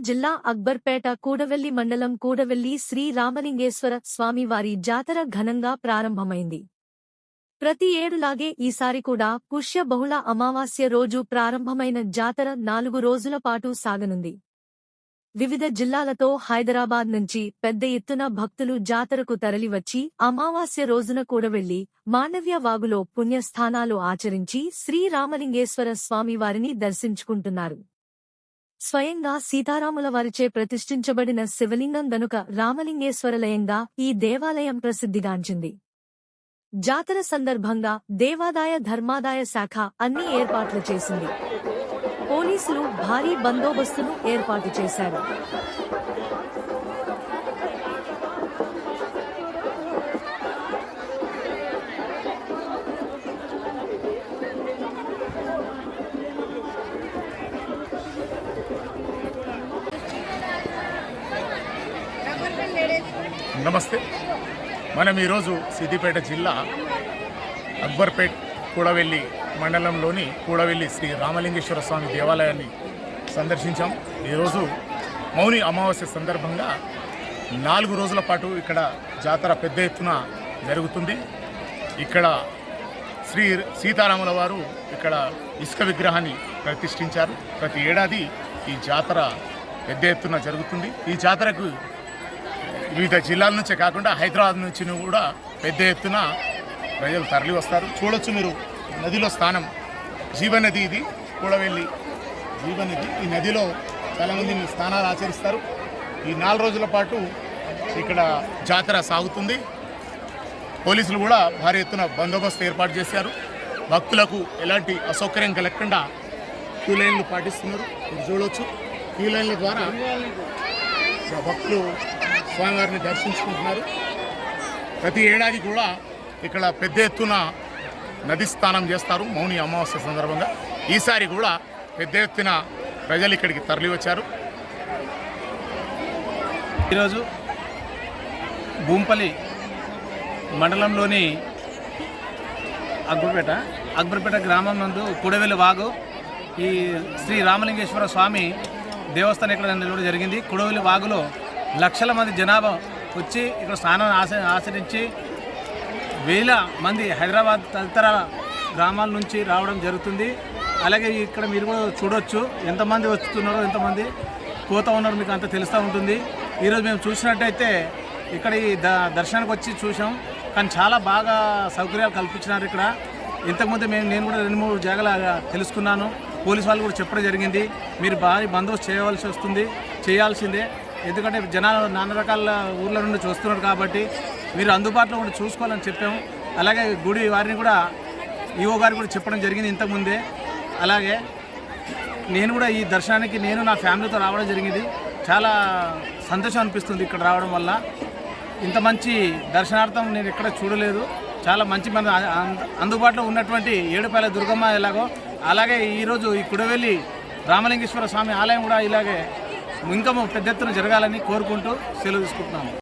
జిల్లా అక్బర్పేట కూడవెల్లి మండలం కూడవెల్లి శ్రీ రామలింగేశ్వర స్వామివారి జాతర ఘనంగా ప్రారంభమైంది. ప్రతి ఏడులాగే ఈసారి కూడా పుష్య బహుళ అమావాస్య రోజు ప్రారంభమైన జాతర 4 రోజుల పాటు సాగనుంది. వివిధ జిల్లాలతో హైదరాబాద్ నుంచి పెద్ద ఎత్తున భక్తులు జాతరకు తరలివచ్చి అమావాస్య రోజున కూడవెల్లి మాండవ్య వాగులో పుణ్యస్థానాలు ఆచరించి శ్రీ రామలింగేశ్వర స్వామివారిని దర్శించుకుంటున్నారు. స్వయంగా సీతారాముల వారిచే ప్రతిష్ఠించబడిన శివలింగం గనుక రామలింగేశ్వరలయంగా ఈ దేవాలయం ప్రసిద్ధిగాంచింది. జాతర సందర్భంగా దేవాదాయ ధర్మాదాయ శాఖ అన్ని ఏర్పాట్లు చేసింది. పోలీసులు భారీ బందోబస్తును ఏర్పాటు చేశారు. నమస్తే. మనం ఈరోజు సిద్దిపేట జిల్లా అక్బర్పేట్ కూడవెల్లి మండలంలోని కూడవెల్లి శ్రీ రామలింగేశ్వర స్వామి దేవాలయాన్ని సందర్శించాం. ఈరోజు మౌని అమావాస్య సందర్భంగా 4 రోజుల పాటు ఇక్కడ జాతర పెద్ద ఎత్తున జరుగుతుంది. ఇక్కడ శ్రీ సీతారాముల వారు ఇక్కడ ఇసుక విగ్రహాన్ని ప్రతిష్ఠించారు. ప్రతి ఏడాది ఈ జాతర పెద్ద ఎత్తున జరుగుతుంది. ఈ జాతరకు వివిధ జిల్లాల నుంచే కాకుండా హైదరాబాద్ నుంచి కూడా పెద్ద ఎత్తున ప్రజలు తరలి వస్తారు. చూడొచ్చు మీరు నదిలో స్నానం, జీవనది ఇది కూడవెల్లి జీవనది. ఈ నదిలో చాలామంది స్నానాలు ఆచరిస్తారు. ఈ 4 రోజుల పాటు ఇక్కడ జాతర సాగుతుంది. పోలీసులు కూడా భారీ ఎత్తున బందోబస్తు ఏర్పాటు చేశారు. భక్తులకు ఎలాంటి అసౌకర్యం కలగకుండా క్యూ లైన్లు పాటిస్తున్నారు. మీరు చూడవచ్చు, క్యూ లైన్ల ద్వారా భక్తులు స్వామివారిని దర్శించుకుంటున్నారు. ప్రతి ఏడాది కూడా ఇక్కడ పెద్ద ఎత్తున నది స్నానం చేస్తారు మౌని అమావాస్య సందర్భంగా. ఈసారి కూడా పెద్ద ఎత్తున ప్రజలు ఇక్కడికి తరలి వచ్చారు. ఈరోజు భూంపల్లి మండలంలోని అక్బర్పేట గ్రామం నందు కూడవెల్లి వాగు ఈ శ్రీ రామలింగేశ్వర స్వామి దేవస్థానం ఇక్కడ నిలవడం జరిగింది. కూడవెల్లి వాగులో లక్షల మంది జనాభా వచ్చి ఇక్కడ స్నానాన్ని ఆచరించి వేల మంది హైదరాబాద్ తదితర గ్రామాల నుంచి రావడం జరుగుతుంది. అలాగే ఇక్కడ మీరు కూడా చూడవచ్చు ఎంతమంది వస్తున్నారో, ఎంతమంది పోతూ ఉన్నారో మీకు అంత తెలుస్తూ ఉంటుంది. ఈరోజు మేము చూసినట్టయితే ఇక్కడ ఈ దర్శనానికి వచ్చి చూసాం, కానీ చాలా బాగా సౌకర్యాలు కల్పించినారు ఇక్కడ. ఇంతకుముందు నేను కూడా 2-3 జాగాలు తెలుసుకున్నాను. పోలీసు వాళ్ళు కూడా చెప్పడం జరిగింది, మీరు భారీ బందోబస్తు చేయాల్సిందే. ఎందుకంటే జనాలు నానా రకాల ఊర్ల నుండి చూస్తున్నారు కాబట్టి మీరు అందుబాటులో కూడా చూసుకోవాలని చెప్పాము. అలాగే గుడి వారిని కూడా ఈఓ గారికి కూడా చెప్పడం జరిగింది ఇంతకుముందే. అలాగే నేను కూడా ఈ దర్శనానికి నా ఫ్యామిలీతో రావడం జరిగింది. చాలా సంతోషం అనిపిస్తుంది ఇక్కడ రావడం వల్ల. ఇంత మంచి దర్శనార్థం నేను ఎక్కడ చూడలేదు. చాలా మంచి మంది అందుబాటులో ఉన్నటువంటి ఏడుపాయల దుర్గమ్మ ఎలాగో అలాగే ఈరోజు ఈ కూడవెల్లి రామలింగేశ్వర స్వామి ఆలయం కూడా ఇలాగే ఇంకా పెద్ద ఎత్తున జరగాలని కోరుకుంటూ సెలవు తీసుకుంటున్నాను.